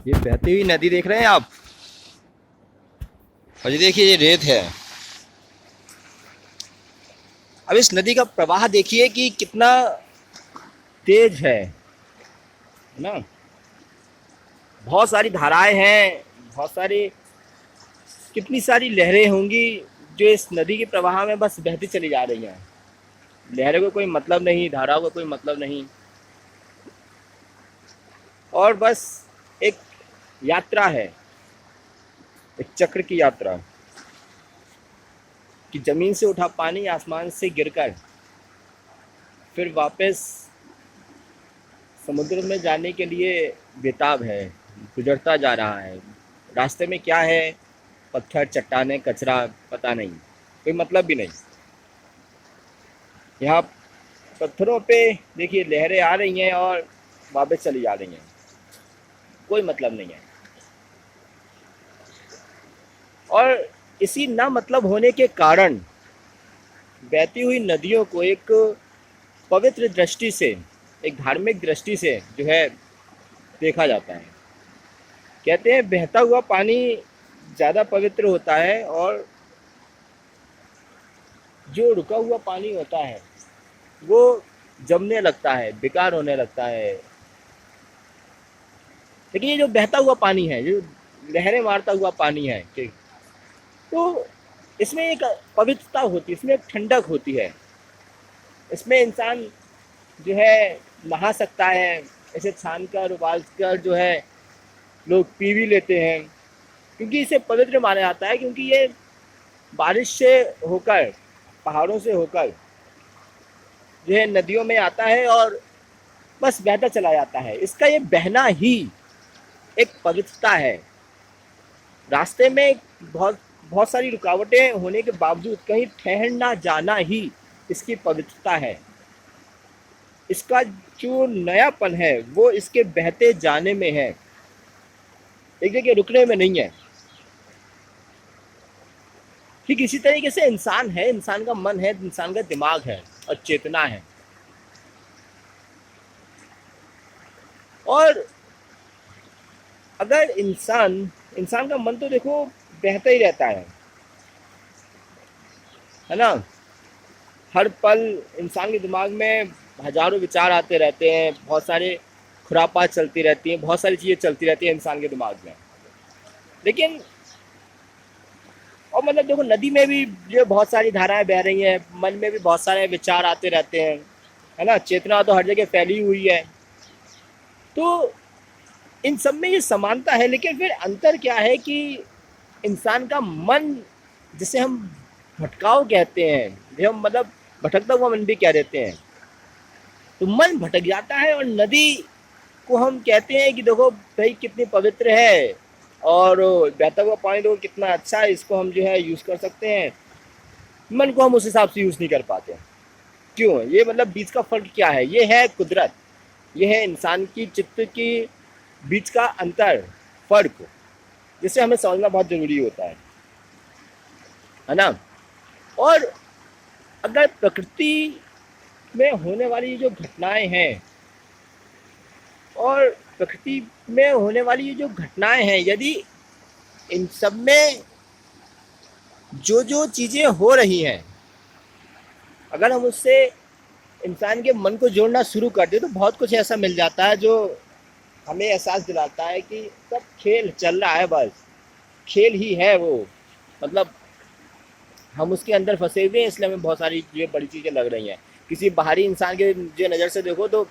ये बहती हुई नदी देख रहे हैं आप, और ये देखिए ये रेत है। अब इस नदी का प्रवाह देखिए कि कितना तेज है ना। बहुत सारी धाराएं हैं, बहुत सारी, कितनी सारी लहरें होंगी जो इस नदी के प्रवाह में बस बहती चली जा रही हैं। लहरों का कोई मतलब नहीं, धाराओं का कोई मतलब नहीं, और बस एक यात्रा है, एक चक्र की यात्रा, कि जमीन से उठा पानी आसमान से गिरकर फिर वापस समुद्र में जाने के लिए बेताब है, गुजरता जा रहा है। रास्ते में क्या है, पत्थर, चट्टानें, कचरा, पता नहीं, कोई मतलब भी नहीं। यहाँ पत्थरों पे देखिए लहरें आ रही हैं और वापस चली जा रही हैं, कोई मतलब नहीं है। और इसी ना मतलब होने के कारण बहती हुई नदियों को एक पवित्र दृष्टि से, एक धार्मिक दृष्टि से जो है देखा जाता है। कहते हैं बहता हुआ पानी ज़्यादा पवित्र होता है, और जो रुका हुआ पानी होता है वो जमने लगता है, बेकार होने लगता है। लेकिन ये जो बहता हुआ पानी है, जो लहरें मारता हुआ पानी है, ठीक, तो इसमें एक पवित्रता होती है, इसमें एक ठंडक होती है। इसमें इंसान जो है नहा सकता है, इसे छान कर उबाल कर जो है लोग पी भी लेते हैं, क्योंकि इसे पवित्र माना जाता है, क्योंकि ये बारिश से होकर, पहाड़ों से होकर जो है नदियों में आता है और बस बहता चला जाता है। इसका ये बहना ही एक पवित्रता है। रास्ते में बहुत बहुत सारी रुकावटें होने के बावजूद कहीं ठहरना जाना ही इसकी पवित्रता है। इसका जो नयापन है वो इसके बहते जाने में है, एक जगह रुकने में नहीं है। ठीक इसी तरीके से इंसान है, इंसान का मन है, इंसान का दिमाग है और चेतना है। और अगर इंसान इंसान का मन तो देखो बहता ही रहता है ना। हर पल इंसान के दिमाग में हजारों विचार आते रहते हैं, बहुत सारे खुरापात चलती रहती हैं, बहुत सारी चीज़ें चलती रहती हैं इंसान के दिमाग में। लेकिन और मतलब देखो नदी में भी जो बहुत सारी धाराएं बह रही हैं, मन में भी बहुत सारे विचार आते रहते हैं, है ना। चेतना तो हर जगह फैली हुई है। तो इन सब में ये समानता है, लेकिन फिर अंतर क्या है कि इंसान का मन, जिसे हम भटकाव कहते हैं, जो हम मतलब भटकता हुआ मन भी कह देते हैं, तो मन भटक जाता है। और नदी को हम कहते हैं कि देखो भाई कितनी पवित्र है, और बहता हुआ पानी देखो कितना अच्छा है, इसको हम जो है यूज़ कर सकते हैं। मन को हम उस हिसाब से यूज़ नहीं कर पाते। क्यों? ये मतलब बीच का फ़र्क क्या है? ये है कुदरत, ये है इंसान की चित्त की बीच का अंतर, फ़र्क, जिसे हमें समझना बहुत ज़रूरी होता है ना। और अगर प्रकृति में होने वाली जो घटनाएं हैं, और प्रकृति में होने वाली ये जो घटनाएं हैं, यदि इन सब में जो जो चीज़ें हो रही हैं, अगर हम उससे इंसान के मन को जोड़ना शुरू कर दें, तो बहुत कुछ ऐसा मिल जाता है जो हमें एहसास दिलाता है कि सब खेल चल रहा है, बस खेल ही है वो। मतलब हम उसके अंदर फंसे हुए हैं, इसलिए हमें बहुत सारी ये बड़ी चीज़ें लग रही हैं। किसी बाहरी इंसान के जो नज़र से देखो तो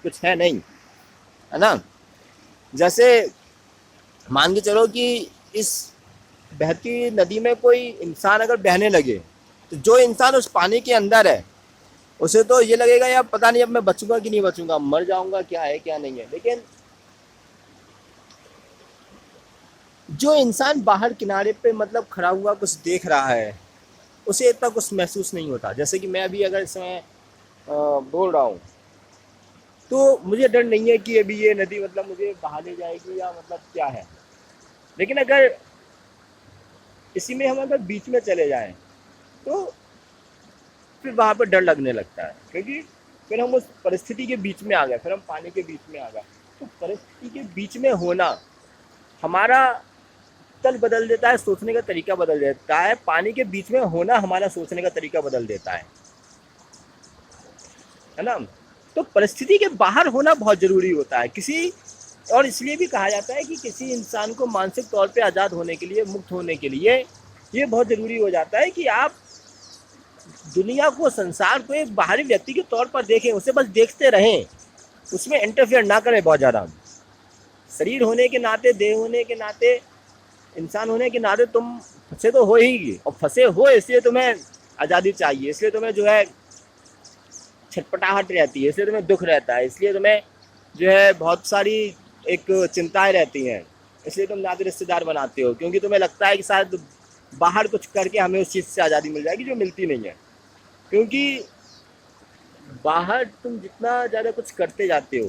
कुछ है नहीं, है ना। जैसे मान के चलो कि इस बहती नदी में कोई इंसान अगर बहने लगे, तो जो इंसान उस पानी के अंदर है उसे तो ये लगेगा यार पता नहीं अब मैं बचूंगा कि नहीं बचूंगा, मर जाऊंगा, क्या है क्या नहीं है। लेकिन जो इंसान बाहर किनारे पे मतलब खड़ा हुआ कुछ देख रहा है, उसे इतना कुछ महसूस नहीं होता। जैसे कि मैं अभी अगर इस समय बोल रहा हूँ, तो मुझे डर नहीं है कि अभी ये नदी मतलब मुझे बहा ले जाएगी या मतलब क्या है। लेकिन अगर इसी में हम अगर बीच में चले जाएं, तो फिर वहाँ पर डर लगने लगता है, क्योंकि फिर हम उस परिस्थिति के बीच में आ गए, फिर हम पानी के बीच में आ गए। तो परिस्थिति के बीच में होना हमारा तल बदल देता है, सोचने का तरीका बदल देता है। पानी के बीच में होना हमारा सोचने का तरीका बदल देता है ना। तो परिस्थिति के बाहर होना बहुत जरूरी होता है किसी, और इसलिए भी कहा जाता है कि किसी इंसान को मानसिक तौर पे आज़ाद होने के लिए, मुक्त होने के लिए ये बहुत ज़रूरी हो जाता है कि आप दुनिया को, संसार को एक बाहरी व्यक्ति के तौर पर देखें, उसे बस देखते रहें, उसमें इंटरफेयर ना करें बहुत ज़्यादा। शरीर होने के नाते, देह होने के नाते, इंसान होने के नाते तुम फंसे तो हो ही, और फंसे हो इसलिए तुम्हें आज़ादी चाहिए, इसलिए तुम्हें जो है छटपटाहट रहती है, इसलिए तुम्हें दुख रहता है, इसलिए तुम्हें जो है बहुत सारी एक चिंताएं रहती हैं, इसलिए तुम नाते रिश्तेदार बनाते हो, क्योंकि तुम्हें लगता है कि शायद बाहर कुछ करके हमें उस चीज़ से आज़ादी मिल जाएगी, जो मिलती नहीं है। क्योंकि बाहर तुम जितना ज़्यादा कुछ करते जाते हो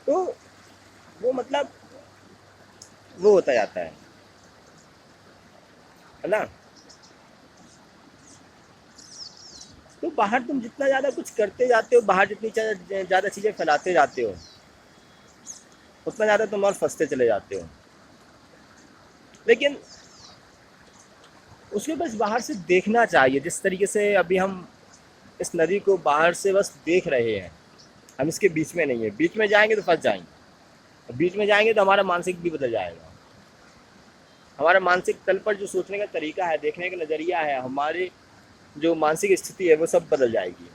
तो वो मतलब वो होता जाता है ना। तो बाहर तुम जितना ज़्यादा कुछ करते जाते हो, बाहर जितनी ज़्यादा चीज़ें फैलाते जाते हो, उतना ज़्यादा तुम और फंसते चले जाते हो। लेकिन उसके बस बाहर से देखना चाहिए, जिस तरीके से अभी हम इस नदी को बाहर से बस देख रहे हैं, हम इसके बीच में नहीं है। बीच में जाएंगे तो फंस जाएंगे, और बीच में जाएंगे तो हमारा मानसिक भी बदल जाएगा। हमारा मानसिक तल पर जो सोचने का तरीका है, देखने का नज़रिया है, हमारी जो मानसिक स्थिति है, वो सब बदल जाएगी।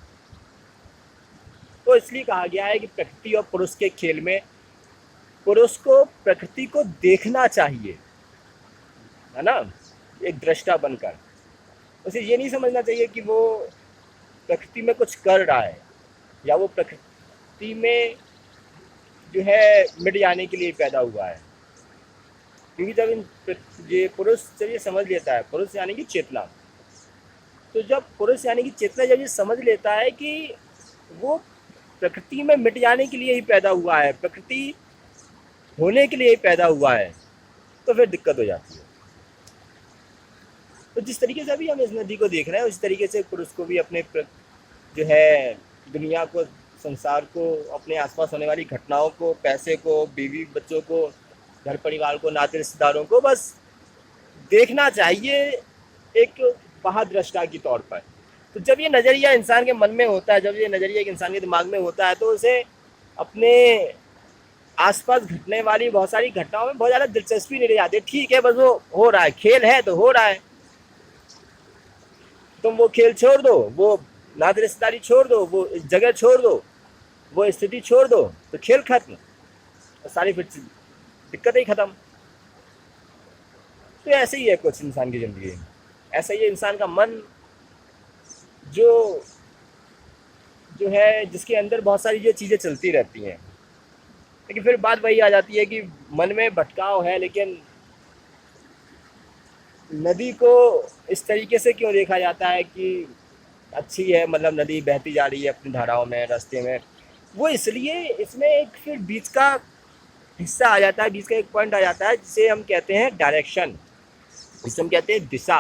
तो इसलिए कहा गया है कि प्रकृति और पुरुष के खेल में पुरुष को प्रकृति को देखना चाहिए, है ना, एक दृष्टा बनकर। उसे ये नहीं समझना चाहिए कि वो प्रकृति में कुछ कर रहा है, या वो प्रकृति में जो है मिट जाने के लिए पैदा हुआ है। क्योंकि जब ये पुरुष जब ये समझ लेता है, पुरुष यानी कि चेतना, तो जब पुरुष यानी कि चेतना जब ये समझ लेता है कि वो प्रकृति में मिट जाने के लिए ही पैदा हुआ है, प्रकृति होने के लिए ही पैदा हुआ है, तो फिर दिक्कत हो जाती है। तो जिस तरीके से अभी हम इस नदी को देख रहे हैं, उस तरीके से पुरुष को भी अपने जो है दुनिया को, संसार को, अपने आसपास होने वाली घटनाओं को, पैसे को, बीवी बच्चों को, घर परिवार को, नाते रिश्तेदारों को बस देखना चाहिए एक महादृष्टा के तौर पर। तो जब ये नज़रिया इंसान के मन में होता है, जब ये नज़रिया एक इंसान के दिमाग में होता है, तो उसे अपने आसपास घटने वाली बहुत सारी घटनाओं में बहुत ज़्यादा दिलचस्पी नहीं रह जाती। ठीक है, बस वो हो रहा है, खेल है तो हो रहा है, तुम वो खेल छोड़ दो, वो नाते रिश्तेदारी छोड़ दो, वो जगह छोड़ दो, वो स्थिति छोड़ दो, तो खेल खत्म, तो सारी फिर दिक्कत ही खत्म। तो ऐसे ही है कुछ इंसान की ज़िंदगी, ऐसा ही है इंसान का मन, जो जो है जिसके अंदर बहुत सारी जो चीज़ें चलती रहती हैं। लेकिन फिर बात वही आ जाती है कि मन में भटकाव है, लेकिन नदी को इस तरीके से क्यों देखा जाता है कि अच्छी है, मतलब नदी बहती जा रही है अपनी धाराओं में, रास्ते में, वो इसलिए इसमें एक फिर बीच का हिस्सा आ जाता है, बीच का एक पॉइंट आ जाता है जिसे हम कहते हैं डायरेक्शन, जिसे हम कहते हैं दिशा,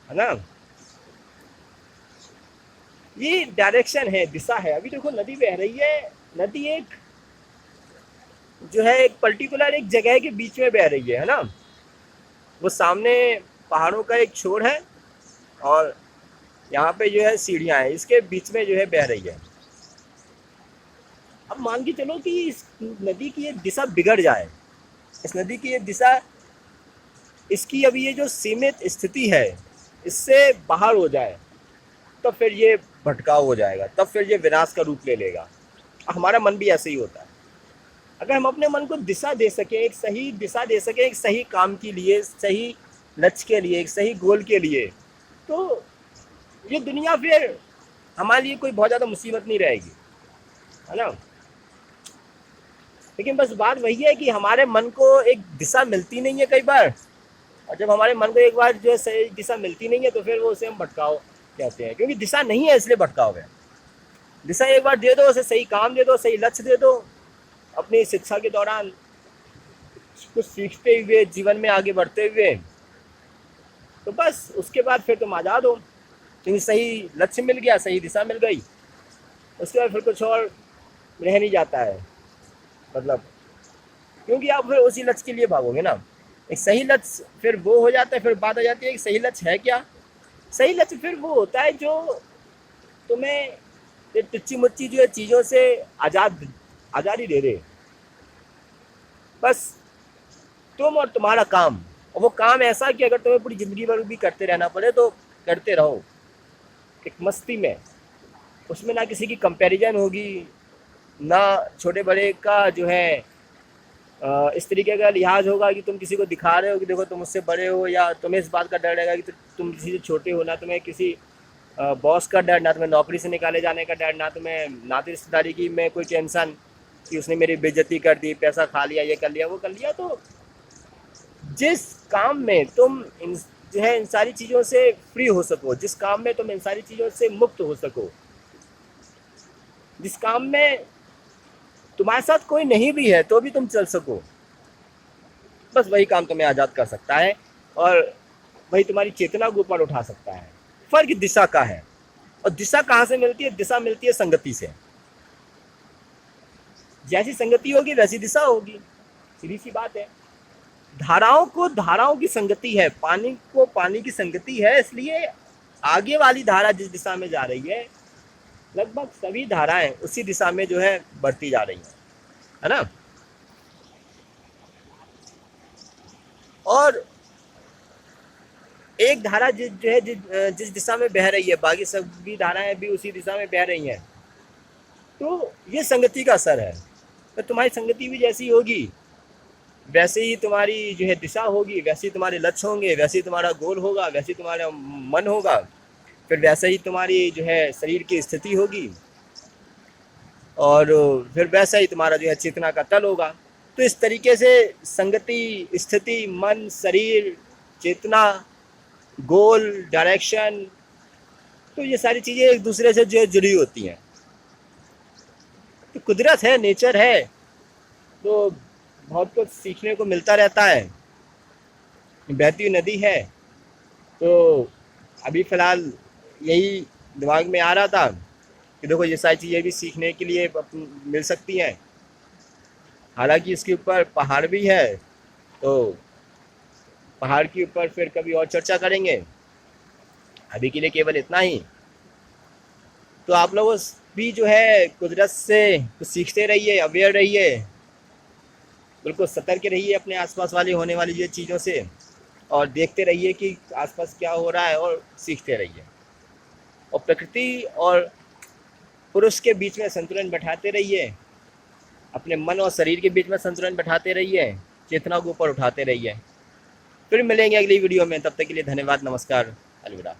है ना। ये डायरेक्शन है, दिशा है। अभी देखो नदी बह रही है, नदी एक जो है एक पर्टिकुलर एक जगह के बीच में बह रही है ना। वो सामने पहाड़ों का एक छोर है, और यहाँ पे जो है सीढ़ियाँ हैं, इसके बीच में जो है बह रही है। अब मान के चलो कि इस नदी की ये दिशा बिगड़ जाए, इस नदी की ये दिशा, इसकी अभी ये जो सीमित स्थिति है इससे बाहर हो जाए, तब फिर ये भटकाव हो जाएगा, तब फिर ये विनाश का रूप ले लेगा। हमारा मन भी ऐसे ही होता है। अगर हम अपने मन को दिशा दे सकें, एक सही दिशा दे सकें, एक सही काम के लिए, सही लक्ष्य के लिए, एक सही गोल के लिए, तो ये दुनिया फिर हमारे लिए कोई बहुत ज़्यादा मुसीबत नहीं रहेगी, है ना। लेकिन बस बात वही है कि हमारे मन को एक दिशा मिलती नहीं है कई बार, और जब हमारे मन को एक बार जो है सही दिशा मिलती नहीं है, तो फिर वो उसे हम भटकाव कहते हैं, क्योंकि दिशा नहीं है इसलिए भटकाव है। दिशा एक बार दे दो, उसे सही काम दे दो, सही लक्ष्य दे दो, अपनी शिक्षा के दौरान कुछ सीखते हुए, जीवन में आगे बढ़ते हुए, तो बस उसके बाद फिर तुम आज़ाद हो, क्योंकि सही लक्ष्य मिल गया, सही दिशा मिल गई, उसके बाद फिर कुछ और रह नहीं जाता है, मतलब क्योंकि आप फिर उसी लक्ष्य के लिए भागोगे ना। एक सही लक्ष्य फिर वो हो जाता है, फिर बात आ जाती है कि सही लक्ष्य है क्या। सही लक्ष्य फिर वो होता है जो तुम्हें ये टुच्ची मुच्ची जो है चीज़ों से आज़ादी दे दे। बस तुम और तुम्हारा काम, और वो काम ऐसा कि अगर तुम्हें पूरी ज़िंदगी भर भी करते रहना पड़े तो करते रहो, एक मस्ती में। उसमें ना किसी की कंपैरिजन होगी, ना छोटे बड़े का जो है इस तरीके का लिहाज होगा कि तुम किसी को दिखा रहे हो कि देखो तुम मुझसे बड़े हो, या तुम्हें इस बात का डर रहेगा कि तुम किसी से छोटे हो। ना तुम्हें किसी बॉस का डर, ना तुम्हें नौकरी से निकाले जाने का डर, ना तुम्हें नाते रिश्तेदारी की में कोई टेंशन कि उसने मेरी बेइज्जती कर दी, पैसा खा लिया, ये कर लिया, वो कर लिया। तो जिस काम में तुम जो है इन सारी चीज़ों से फ्री हो सको, जिस काम में तुम इन सारी चीज़ों से मुक्त हो सको, जिस काम में तुम्हारे साथ कोई नहीं भी है तो भी तुम चल सको, बस वही काम तुम्हें आज़ाद कर सकता है, और वही तुम्हारी चेतना को ऊपर उठा सकता है। फर्क दिशा का है। और दिशा कहाँ से मिलती है? दिशा मिलती है संगति से। जैसी संगति होगी वैसी दिशा होगी, सीधी सी बात है। धाराओं को धाराओं की संगति है, पानी को पानी की संगति है, इसलिए आगे वाली धारा जिस दिशा में जा रही है, लगभग सभी धाराएं उसी दिशा में जो है बढ़ती जा रही है ना। और एक धारा जिस दिशा में बह रही है, बाकी सभी धाराएं भी उसी दिशा में बह रही हैं। तो ये संगति का असर है। तो तुम्हारी संगति भी जैसी होगी वैसे ही तुम्हारी जो है दिशा होगी, वैसे ही तुम्हारे लक्ष्य होंगे, वैसे ही तुम्हारा गोल होगा, वैसे ही तुम्हारा मन होगा, फिर वैसे ही तुम्हारी जो है शरीर की स्थिति होगी, और फिर वैसा ही तुम्हारा जो है चेतना का तल होगा। तो इस तरीके से संगति, स्थिति, मन, शरीर, चेतना, गोल, डायरेक्शन, तो ये सारी चीज़ें एक दूसरे से जो है जुड़ी होती हैं। तो कुदरत है, नेचर है, तो बहुत कुछ सीखने को मिलता रहता है। बहती हुई नदी है। तो अभी फ़िलहाल यही दिमाग में आ रहा था कि देखो ये सारी चीज़ें भी सीखने के लिए मिल सकती हैं। हालांकि इसके ऊपर पहाड़ भी है, तो पहाड़ के ऊपर फिर कभी और चर्चा करेंगे। अभी के लिए केवल इतना ही। तो आप लोगों भी जो है कुदरत से कुछ सीखते रहिए, अवेयर रहिए, बिल्कुल सतर्क रहिए अपने आसपास वाली होने वाली ये चीज़ों से, और देखते रहिए कि आसपास क्या हो रहा है, और सीखते रहिए। और प्रकृति और पुरुष के बीच में संतुलन बैठाते रहिए, अपने मन और शरीर के बीच में संतुलन बैठाते रहिए, चेतना को ऊपर उठाते रहिए। फिर मिलेंगे अगली वीडियो में, तब तक के लिए धन्यवाद, नमस्कार, अलविदा।